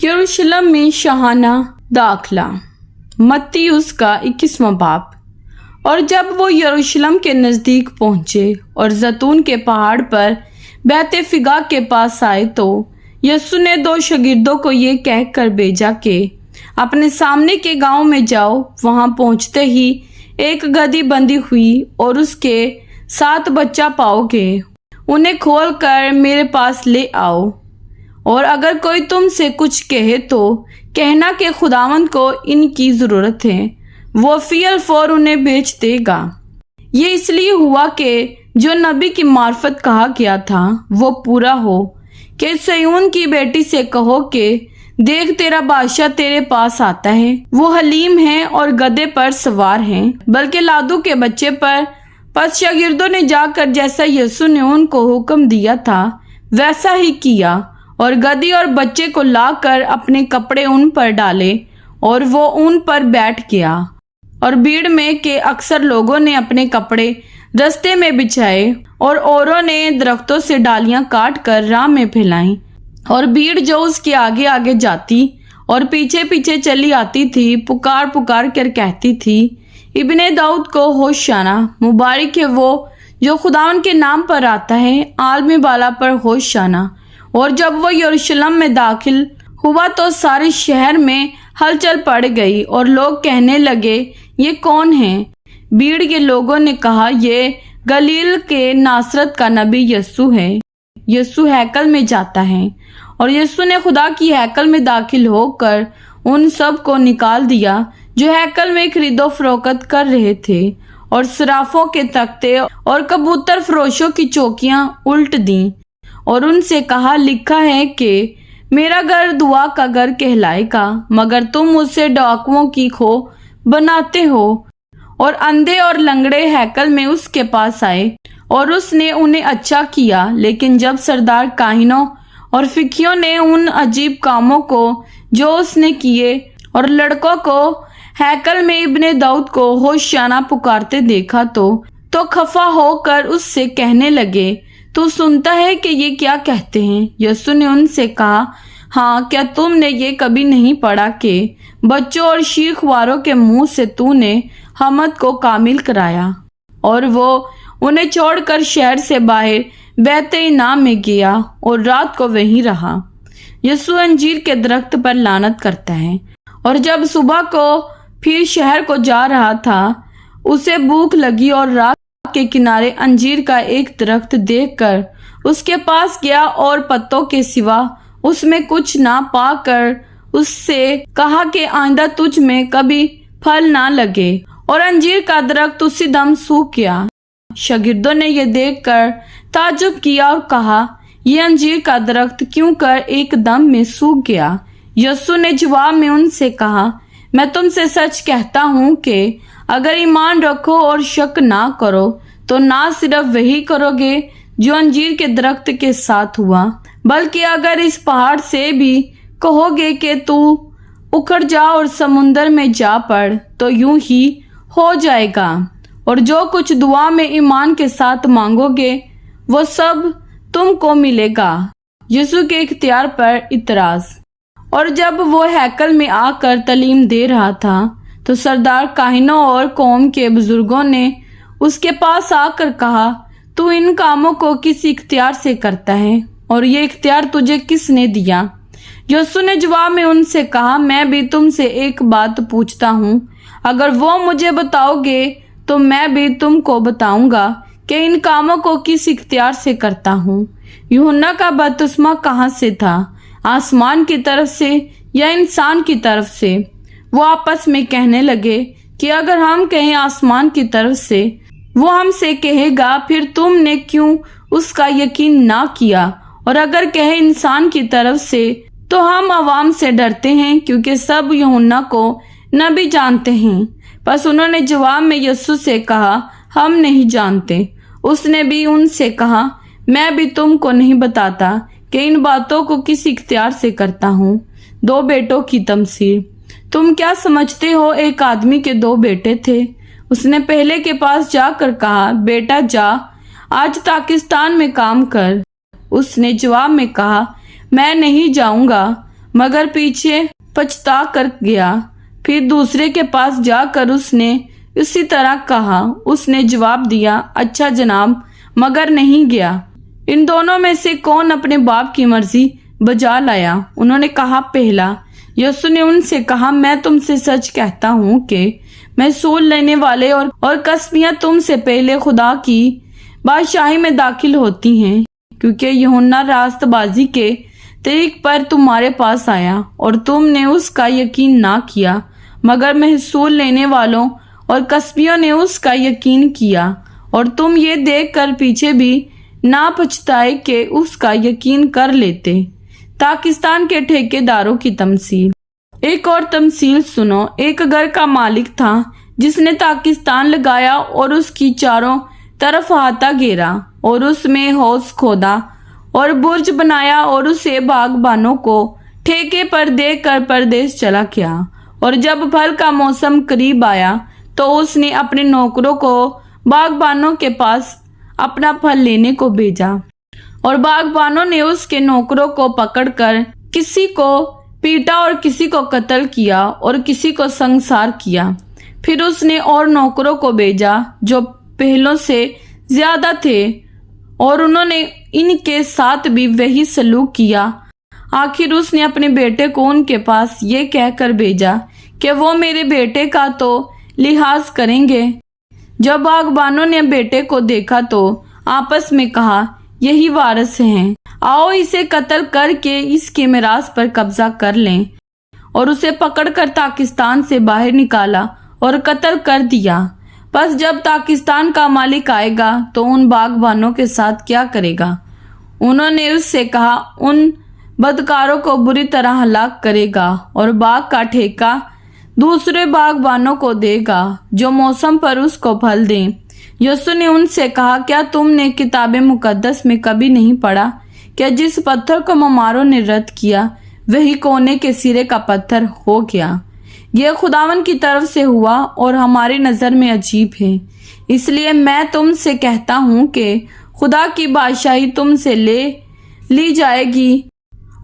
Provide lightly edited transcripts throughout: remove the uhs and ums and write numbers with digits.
यरूशलेम में शाहाना दाखला। मत्ती उसका 21वां बाब। और जब वो यरूशलेम के नज़दीक पहुंचे और जैतून के पहाड़ पर बैतफिगा के पास आए तो यीशु ने 2 शागिर्दों को ये कहकर भेजा कि अपने सामने के गांव में जाओ। वहां पहुंचते ही एक गदही बंधी हुई और उसके 7 बच्चा पाओगे। उन्हें खोल कर मेरे पास ले आओ। और अगर कोई तुमसे कुछ कहे तो कहना कि खुदावंद को इनकी ज़रूरत है, वो फील फौर उन्हें बेच देगा। ये इसलिए हुआ कि जो नबी की मार्फत कहा गया था वो पूरा हो कि सिय्योन की बेटी से कहो कि देख तेरा बादशाह तेरे पास आता है। वो हलीम है और गधे पर सवार है, बल्कि लादू के बच्चे पर। पस शागिर्दों ने जाकर जैसा यीशु ने उनको हुक्म दिया था वैसा ही किया और गधी और बच्चे को लाकर अपने कपड़े उन पर डाले और वो उन पर बैठ गया। और भीड़ में के अक्सर लोगों ने अपने कपड़े रास्ते में बिछाए और औरों ने दरख्तों से डालियां काट कर राह में फैलाई। और भीड़ जो उसके आगे आगे जाती और पीछे पीछे चली आती थी पुकार पुकार कर कहती थी, इब्ने दाऊद को होशाना, मुबारक है वो जो खुदावन के नाम पर आता है, आलमी बाला पर होशाना। और जब वो यरूशलेम में दाखिल हुआ तो सारे शहर में हलचल पड़ गई और लोग कहने लगे, ये कौन है? भीड़ के लोगों ने कहा, ये गलील के नासरत का नबी यीशु है। यीशु हैकल में जाता है। और यीशु ने खुदा की हैकल में दाखिल होकर उन सब को निकाल दिया जो हैकल में खरीदो फरोख्त कर रहे थे और सराफों के तख्ते और कबूतर फरोशों की चौकियां उल्ट दी और उनसे कहा, लिखा है कि मेरा घर दुआ का घर कहलाएगा, मगर तुम उसे डाकुओं की खो बनाते हो। और अंधे और लंगड़े हैकल में उसके पास आए और उसने उन्हें अच्छा किया। लेकिन जब सरदार काहिनों और फिकियों ने उन अजीब कामों को जो उसने किए और लड़कों को हैकल में इब्ने दाऊद को होशाना पुकारते देखा तो खफा होकर उससे कहने लगे, तू सुनता है कि ये क्या कहते हैं? यीशु ने उनसे कहा, हाँ, क्या तुमने ये कभी नहीं पढ़ा कि बच्चों और शीखवारों के मुंह से तूने हमद को कामिल कराया? और वो उन्हें छोड़कर शहर से बाहर बैत-ए-इनाम में गया और रात को वहीं रहा। यीशु अंजीर के दरख्त पर लानत करता है। और जब सुबह को फिर शहर को जा रहा था, उसे भूख लगी और रात के किनारे अंजीर का एक दरख्त देखकर उसके पास गया और पत्तों के सिवा उसमें कुछ ना पाकर उससे कहा कि आइंदा तुझ में कभी फल ना लगे। और अंजीर का दरख्त उसी दम सूख गया। शागिर्दों ने यह देखकर ताज्जुब किया और कहा, यह अंजीर का दरख्त क्यों कर एक दम में सूख गया? यीशु ने जवाब में उनसे कहा, मैं तुमसे सच कहता हूँ कि अगर ईमान रखो और शक ना करो तो ना सिर्फ वही करोगे जो अंजीर के दरख्त के साथ हुआ, बल्कि अगर इस पहाड़ से भी कहोगे कि तू उखड़ जा और समुंदर में जा पड़ तो यूं ही हो जाएगा। और जो कुछ दुआ में ईमान के साथ मांगोगे वो सब तुमको मिलेगा। यीशु के इख्तियार पर इतराज। और जब वो हैकल में आकर तालीम दे रहा था तो सरदार काहिनों और कौम के बुजुर्गों ने उसके पास आकर कहा, तू इन कामों को किस इख्तियार से करता है और ये इख्तियार तुझे किसने दिया? यीशु ने जवाब में उनसे कहा, मैं भी तुमसे एक बात पूछता हूँ, अगर वो मुझे बताओगे तो मैं भी तुमको बताऊंगा कि इन कामों को किस इख्तियार से करता हूँ। यूहन्ना का बपतिस्मा कहाँ से था, आसमान की तरफ से या इंसान की तरफ से? वो आपस में कहने लगे कि अगर हम कहें आसमान की तरफ से, वो हमसे कहेगा, फिर तुमने क्यों उसका यकीन ना किया? और अगर कहे इंसान की तरफ से, तो हम अवाम से डरते हैं क्योंकि सब यूहन्ना को नबी जानते हैं। बस उन्होंने जवाब में यीशु से कहा, हम नहीं जानते। उसने भी उनसे कहा, मैं भी तुमको नहीं बताता कि इन बातों को किस इख्तियार से करता हूँ। 2 बेटों की तमसील। तुम क्या समझते हो? एक आदमी के 2 बेटे थे। उसने पहले के पास जाकर कहा, बेटा जा आज पाकिस्तान में काम कर। उसने जवाब में कहा, मैं नहीं जाऊंगा। मगर पीछे पछता कर गया। फिर दूसरे के पास जाकर उसने उसी तरह कहा। उसने जवाब दिया, अच्छा जनाब, मगर नहीं गया। इन दोनों में से कौन अपने बाप की मर्जी बजा लाया? उन्होंने कहा, पहला। यीशु ने उनसे कहा, मैं तुमसे सच कहता हूँ कि महसूल लेने वाले और कसबियां तुमसे पहले खुदा की बादशाही में दाखिल होती हैं, क्योंकि यूहन्ना रास्तबाजी के तरीक पर तुम्हारे पास आया और तुमने उसका यकीन ना किया, मगर महसूल लेने वालों और कसबियों ने उसका यकीन किया। और तुम ये देखकर पीछे भी ना पछताए कि उसका यकीन कर लेते। पाकिस्तान के ठेकेदारों की तमसील। एक और तमसील सुनो। एक घर का मालिक था जिसने पाकिस्तान लगाया और उसकी चारों तरफ अहाता घेरा और उसमें हौज खोदा और बुर्ज बनाया और उसे बागबानों को ठेके पर देकर परदेश चला गया। और जब फल का मौसम करीब आया तो उसने अपने नौकरों को बागबानों के पास अपना फल लेने को भेजा और बागबानों ने उसके नौकरों को पकड़कर किसी को पीटा और किसी को कत्ल किया और किसी को संसार किया। फिर उसने और नौकरों को भेजा जो पहलों से ज्यादा थे और उन्होंने इनके साथ भी वही सलूक किया। आखिर उसने अपने बेटे को उनके पास ये कहकर भेजा कि वो मेरे बेटे का तो लिहाज करेंगे। जब बागबानों ने बेटे को देखा तो आपस में कहा, यही वारिस हैं, आओ इसे कत्ल करके इसके मिरास पर कब्जा कर लें। और उसे पकड़कर पाकिस्तान से बाहर निकाला और कत्ल कर दिया। बस जब पाकिस्तान का मालिक आएगा तो उन बागबानों के साथ क्या करेगा? उन्होंने उससे कहा, उन बदकारों को बुरी तरह हलाक करेगा और बाग का ठेका दूसरे बागबानों को देगा जो मौसम पर उसको फल दें। यीशु ने उनसे कहा, क्या तुमने किताबे मुकद्दस में कभी नहीं पढ़ा कि जिस पत्थर को ममारों ने रद्द किया वही कोने के सिरे का पत्थर हो गया? यह खुदावन की तरफ से हुआ और हमारी नज़र में अजीब है। इसलिए मैं तुमसे कहता हूँ कि खुदा की बादशाही तुमसे ले ली जाएगी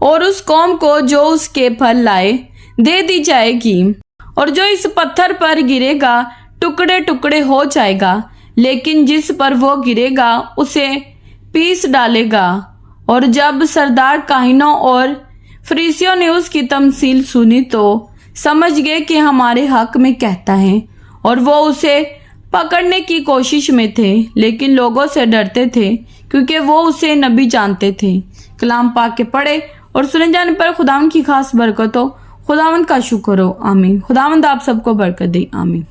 और उस कौम को जो उसके फल लाए दे दी जाएगी। और जो इस पत्थर पर गिरेगा टुकड़े टुकड़े हो जाएगा, लेकिन जिस पर वो गिरेगा उसे पीस डालेगा। और जब सरदार काहिनों और फरीसियों ने उसकी तमसील सुनी तो समझ गए कि हमारे हक में कहता है, और वो उसे पकड़ने की कोशिश में थे, लेकिन लोगों से डरते थे क्योंकि वो उसे नबी जानते थे। कलाम पाक के पढ़े और सुने जाने पर खुदावंद की खास बरकत हो। खुदावंद का शुक्र हो। आमीन। खुदावंद आप सबको बरकत दे। आमीन।